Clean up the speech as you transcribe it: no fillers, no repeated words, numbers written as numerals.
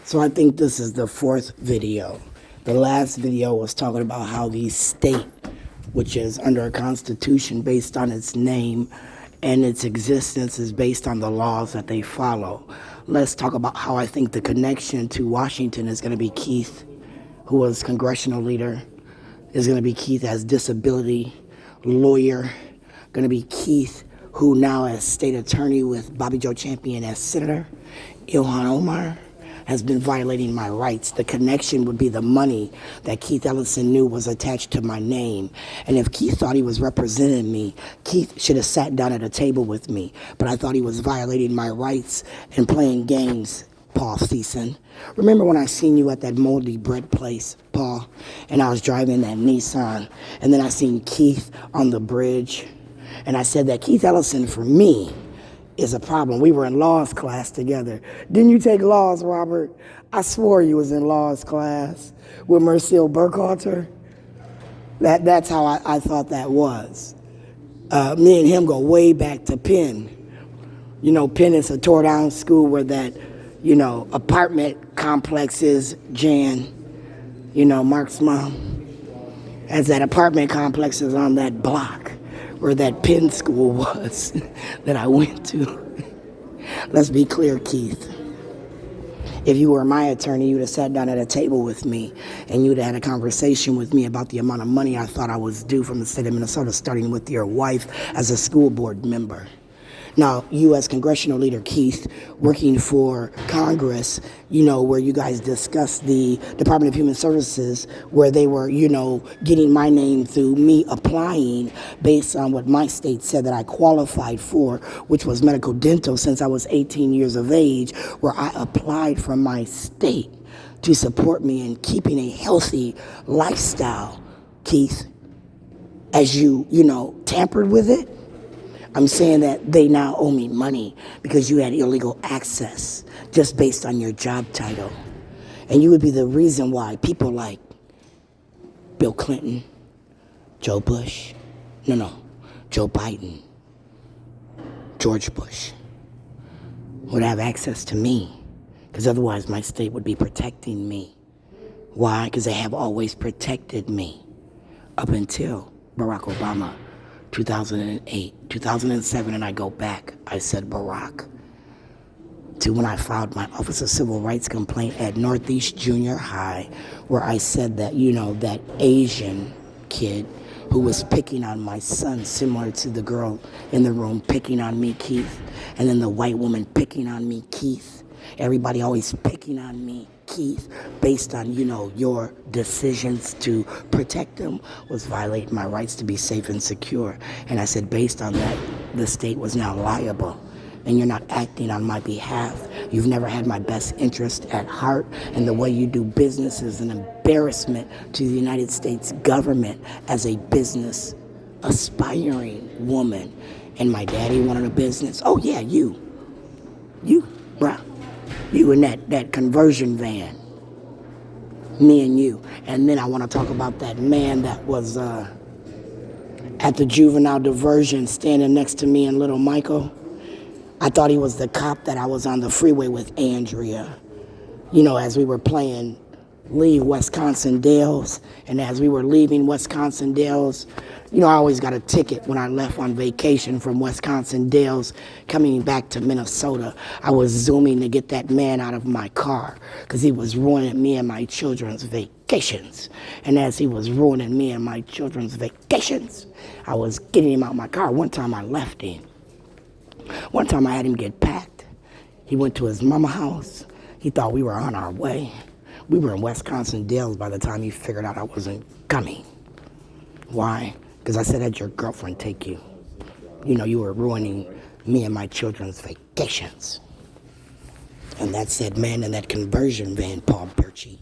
So I think this is the fourth video. The last video was talking about how the state, which is under a constitution based on its name and its existence is based on the laws that they follow. Let's talk about how I think the connection to Washington is going to be Keith, who was congressional leader, is going to be Keith as disability lawyer, going to be Keith, who now as state attorney with Bobby Joe Champion as senator. Ilhan Omar has been violating my rights. The connection would be the money that Keith Ellison knew was attached to my name. And if Keith thought he was representing me, Keith should have sat down at a table with me. But I thought he was violating my rights and playing games, Paul Thiessen. Remember when I seen you at that moldy bread place, Paul, and I was driving that Nissan, and then I seen Keith on the bridge, and I said that Keith Ellison, for me, is a problem. We were in laws class together. Didn't you take laws, Robert? I swore you was in laws class with Mercille Burkhalter. That's how I thought that was. Me and him go way back to Penn. You know, Penn is a tore down school where that, apartment complex is, Jan. Mark's mom. As that apartment complex is on that block where that Penn school was that I went to. Let's be clear, Keith. If you were my attorney, you'd have sat down at a table with me and you'd have had a conversation with me about the amount of money I thought I was due from the state of Minnesota, starting with your wife as a school board member. Now, you as congressional leader, Keith, working for Congress, where you guys discussed the Department of Human Services, where they were, getting my name through me applying based on what my state said that I qualified for, which was medical dental since I was 18 years of age, where I applied from my state to support me in keeping a healthy lifestyle, Keith, as you tampered with it. I'm saying that they now owe me money because you had illegal access just based on your job title. And you would be the reason why people like Bill Clinton, Joe Bush, Joe Biden, George Bush would have access to me, because otherwise my state would be protecting me. Why? Because they have always protected me up until Barack Obama. 2008, 2007, and I go back, I said Barack, to when I filed my Office of Civil Rights complaint at Northeast Junior High, where I said that, that Asian kid who was picking on my son, similar to the girl in the room picking on me, Keith, and then the white woman picking on me, Keith. Everybody always picking on me, Keith, based on, your decisions to protect them was violating my rights to be safe and secure. And I said, based on that, the state was now liable. And you're not acting on my behalf. You've never had my best interest at heart, and the way you do business is an embarrassment to the United States government as a business aspiring woman. And my daddy wanted a business. Oh yeah, you, bruh. You in that conversion van. Me and you. And then I want to talk about that man that was at the juvenile diversion standing next to me and little Michael. I thought he was the cop that I was on the freeway with Andrea. As we were playing Leave Wisconsin Dells. And as we were leaving Wisconsin Dells, I always got a ticket when I left on vacation from Wisconsin Dells coming back to Minnesota. I was zooming to get that man out of my car because he was ruining me and my children's vacations. And as he was ruining me and my children's vacations, I was getting him out of my car. One time I left him. One time I had him get packed. He went to his mama house. He thought we were on our way. We were in Wisconsin Dells by the time he figured out I wasn't coming. Why? Because I said, had your girlfriend take you. You were ruining me and my children's vacations. And that said man in that conversion van, Paul Birchie.